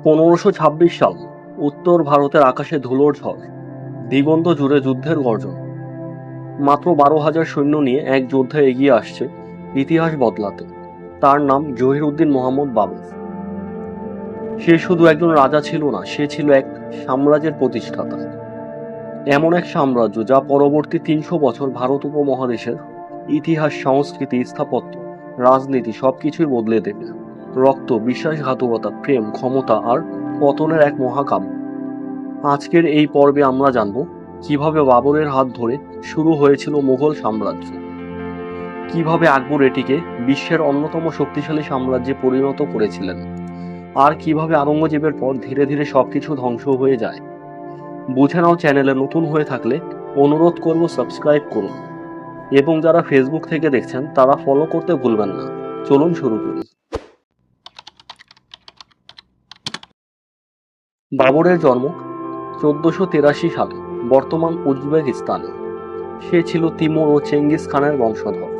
1526 সাল। উত্তর ভারতের আকাশে ধুলোর ঝড়, দিগন্ত জুড়ে যুদ্ধের গর্জন। মাত্র 12,000 সৈন্য নিয়ে এক যোদ্ধা এগিয়ে আসছে ইতিহাস বদলাতে। তার নাম জহিরুদ্দিন মোহাম্মদ বাবর। সে শুধু একজন রাজা ছিল না, সে ছিল এক সাম্রাজ্যের প্রতিষ্ঠাতা। এমন এক সাম্রাজ্য যা পরবর্তী 300 বছর ভারত উপমহাদেশের ইতিহাস, সংস্কৃতি, স্থাপত্য, রাজনীতি সবকিছুই বদলে দেবে। রক্ত, বিশ্বাসঘাতকতা, প্রেম, ক্ষমতা আর পতনের এক মহাকাব্য। আজকের এই পর্বে আমরা জানব কিভাবে বাবরের হাত ধরে শুরু হয়েছিল মুঘল সাম্রাজ্য, কিভাবে আকবর এটিকে বিশ্বের অন্যতম শক্তিশালী সাম্রাজ্যে পরিণত করেছিলেন, আর কিভাবে আওরঙ্গজেবের পর ধীরে ধীরে সবকিছু ধ্বংস হয়ে যায়। বুঝে নাও। চ্যানেলে নতুন হয়ে থাকলে অনুরোধ করব সাবস্ক্রাইব করুন, এবং যারা ফেসবুক থেকে দেখছেন তারা ফলো করতে ভুলবেন না। চলুন শুরু করি। বাবরের জন্ম 1483 সালে বর্তমান উজবেকিস্তানে। সে ছিল তিমুর ও চেঙ্গিস খানের বংশধর,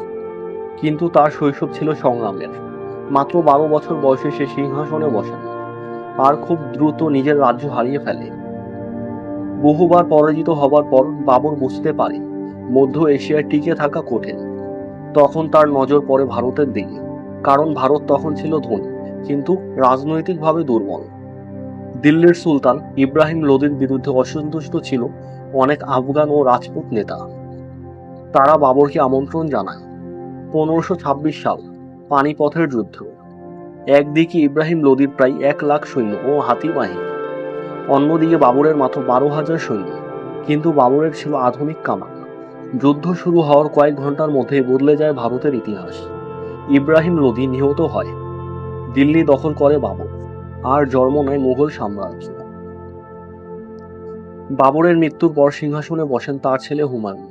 কিন্তু তার শৈশব ছিল সংগ্রামের। মাত্র 12 বছর বয়সে সে সিংহাসনে বসেন, আর খুব দ্রুত নিজের রাজ্য হারিয়ে ফেলে। বহুবার পরাজিত হবার পর বাবর বুঝতে পারে মধ্য এশিয়ায় টিকে থাকা কঠিন। তখন তার নজর পড়ে ভারতের দিকে, কারণ ভারত তখন ছিল ধনী কিন্তু রাজনৈতিকভাবে দুর্বল। দিল্লির সুলতান ইব্রাহিম লোদির বিরুদ্ধে অসন্তুষ্ট ছিল অনেক আফগান ও রাজপুত নেতা। তারা বাবরকে আমন্ত্রণ জানায়। 1526 সাল, পানিপথের যুদ্ধ। একদিকে ইব্রাহিম লোদির প্রায় 1 লাখ সৈন্য ও হাতি বাহিনী, অন্যদিকে বাবরের মাত্র 12,000 সৈন্য, কিন্তু বাবরের ছিল আধুনিক কামান। যুদ্ধ শুরু হওয়ার কয়েক ঘন্টার মধ্যেই বদলে যায় ভারতের ইতিহাস। ইব্রাহিম লোদি নিহত হয়, দিল্লি দখল করে বাবর, আর জন্ম নেয় মুঘল সাম্রাজ্য। বাবরের মৃত্যুর পর সিংহাসনে বসেন তার ছেলে হুমায়ুন,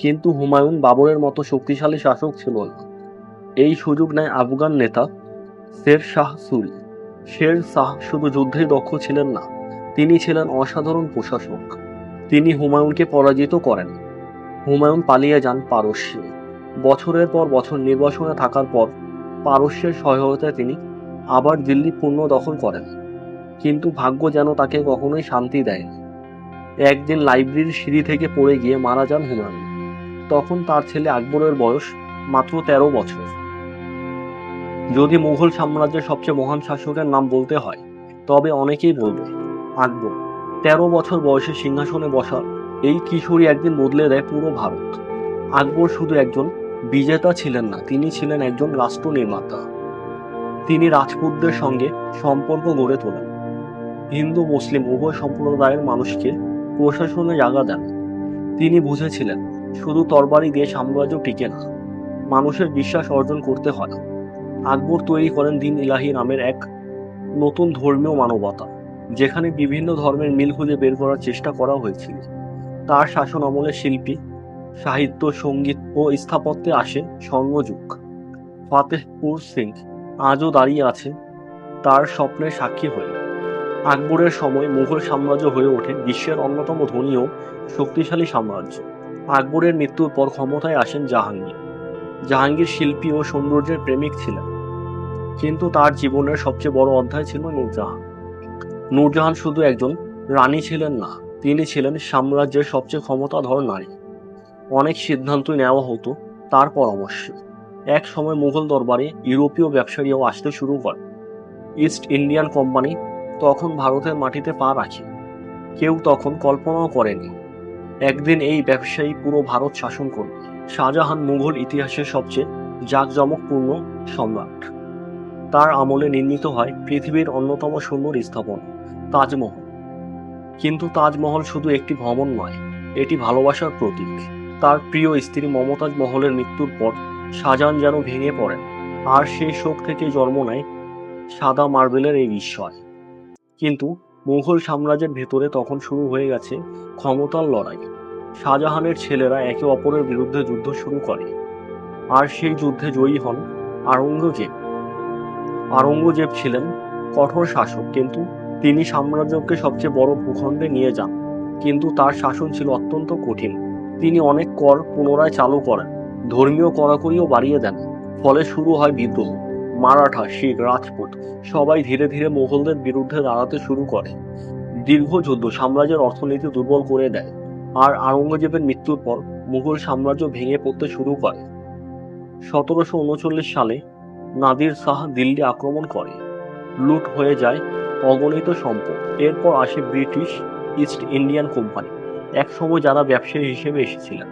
কিন্তু হুমায়ুন বাবরের মতো শক্তিশালী শাসক ছিল না। এই সুযোগ নেয় আফগান নেতা শের শাহ সুরি। শের শাহ শুধু যুদ্ধেই দক্ষ ছিলেন না, তিনি ছিলেন অসাধারণ প্রশাসক। তিনি হুমায়ুনকে পরাজিত করেন। হুমায়ুন পালিয়ে যান পারস্যে। বছরের পর বছর নির্বাসনে থাকার পর পারস্যের সহায়তায় তিনি আবার দিল্লি পূর্ণ দখল করেন, কিন্তু ভাগ্য যেন তাকে কখনোই শান্তি দেয়নি। একদিন লাইব্রেরির সিঁড়ি থেকে পড়ে গিয়ে মারা যান হুমায়ুন। তখন তার ছেলে আকবরের বয়স মাত্র 13 বছর। যদি মুঘল সাম্রাজ্যের সবচেয়ে মহান শাসকের নাম বলতে হয়, তবে অনেকেই বলবে আকবর। 13 বছর বয়সে সিংহাসনে বসা এই কিশোরী একদিন বদলে দেয় পুরো ভারত। আকবর শুধু একজন বিজেতা ছিলেন না, তিনি ছিলেন একজন রাষ্ট্র নির্মাতা। তিনি রাজপুতদের সঙ্গে সম্পর্ক গড়ে তোলেন, হিন্দু মুসলিম উভয় সম্প্রদায়ের মানুষকে প্রশাসনে জায়গা দেন। তিনি বুঝেছিলেন শুধু তরবারি দিয়ে সাম্রাজ্য টিকে না, মানুষের বিশ্বাস অর্জন করতে হয়। আকবর তৈরি করেন দিন ইলাহি নামের এক নতুন ধর্মীয় মানবতা, যেখানে বিভিন্ন ধর্মের মিল খুঁজে বের করার চেষ্টা করা হয়েছিল। তার শাসন আমলে শিল্পী, সাহিত্য, সঙ্গীত ও স্থাপত্যে আসে স্বর্ণযুগ। ফাতেহপুর সিং আজও দাঁড়িয়ে আছে তার স্বপ্নের সাক্ষী হয়ে। আকবরের সময় মুঘল সাম্রাজ্য হয়ে ওঠে বিশ্বের অন্যতম ধনী ও শক্তিশালী সাম্রাজ্য। আকবরের মৃত্যুর পর ক্ষমতায় আসেন জাহাঙ্গীর। জাহাঙ্গীর শিল্পী ও সৌন্দর্যের প্রেমিক ছিলেন, কিন্তু তার জীবনের সবচেয়ে বড় অধ্যায় ছিল নূরজাহান। নূরজাহান শুধু একজন রানী ছিলেন না, তিনি ছিলেন সাম্রাজ্যের সবচেয়ে ক্ষমতাধর নারী। অনেক সিদ্ধান্ত নেওয়া হতো তার পরামর্শে। এক সময় মুঘল দরবারে ইউরোপীয় ব্যবসায়ীরাও আসতে শুরু করে। ইস্ট ইন্ডিয়ান কোম্পানি তখন ভারতের মাটিতে পা রাখে। কেউ তখন কল্পনাও করেনি একদিন এই ব্যবসায়ী পুরো ভারত শাসন করবে। শাহজাহান মুঘল ইতিহাসের সবচেয়ে জাঁকজমকপূর্ণ সম্রাট। তার আমলে নির্মিত হয় পৃথিবীর অন্যতম সুন্দর স্থাপনা তাজমহল। কিন্তু তাজমহল শুধু একটি ভবন নয়, এটি ভালোবাসার প্রতীক। তার প্রিয় স্ত্রী মমতাজ মহলের মৃত্যুর পর শাহজাহান যেন ভেঙে পড়েন, আর সেই শোক থেকে জন্ম নেয় সাদা মার্বেলের এই বিস্ময়। কিন্তু মুঘল সাম্রাজ্যের ভেতরে তখন শুরু হয়ে গেছে ক্ষমতার লড়াই। শাহজাহানের ছেলেরা একে অপরের বিরুদ্ধে যুদ্ধ শুরু করে, আর সেই যুদ্ধে জয়ী হন আওরঙ্গজেব। আওরঙ্গজেব ছিলেন কঠোর শাসক, কিন্তু তিনি সাম্রাজ্যকে সবচেয়ে বড় ভূখণ্ডে নিয়ে যান। কিন্তু তার শাসন ছিল অত্যন্ত কঠিন। তিনি অনেক কর পুনরায় চালু করেন, ধর্মীয় কড়াকড়িও বাড়িয়ে দেন। ফলে শুরু হয় বিদ্রোহ, মারাঠা, শিখ, রাজপুত সবাই ধীরে ধীরে মুঘলদের বিরুদ্ধে দাঁড়াতে শুরু করে। দীর্ঘ যুদ্ধ সাম্রাজ্যের অর্থনীতি দুর্বল করে দেয়, আর আওরঙ্গজেবের মৃত্যুর পর মুঘল সাম্রাজ্য ভেঙে পড়তে শুরু করে। 1739 সালে নাদির শাহ দিল্লি আক্রমণ করে, লুট হয়ে যায় অগণিত সম্পদ। এরপর আসে ব্রিটিশ ইস্ট ইন্ডিয়ান কোম্পানি। একসময় যারা ব্যবসায়ী হিসেবে এসেছিলেন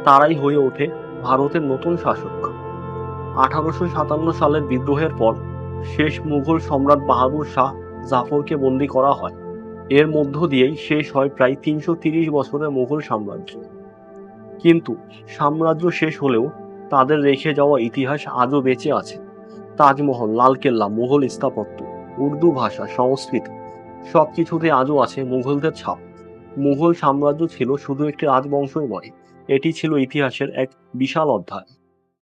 তারাই হয়ে ওঠে ভারতের নতুন শাসক। 1857 সালের বিদ্রোহের পর শেষ মুঘল সম্রাট বাহাদুর শাহ জাফরকে বন্দী করা হয়। এর মধ্য দিয়েই শেষ হয় প্রায় 330 বছরের মুঘল সাম্রাজ্য। কিন্তু সাম্রাজ্য শেষ হলেও তাদের রেখে যাওয়া ইতিহাস আজও বেঁচে আছে। তাজমহল, লালকেল্লা, মুঘল স্থাপত্য, উর্দু ভাষা, সংস্কৃত সবকিছুতে আজও আছে মুঘলদের ছাপ। মুঘল সাম্রাজ্য ছিল শুধু একটি রাজবংশই নয়, এটি ছিল ইতিহাসের এক বিশাল অধ্যায়।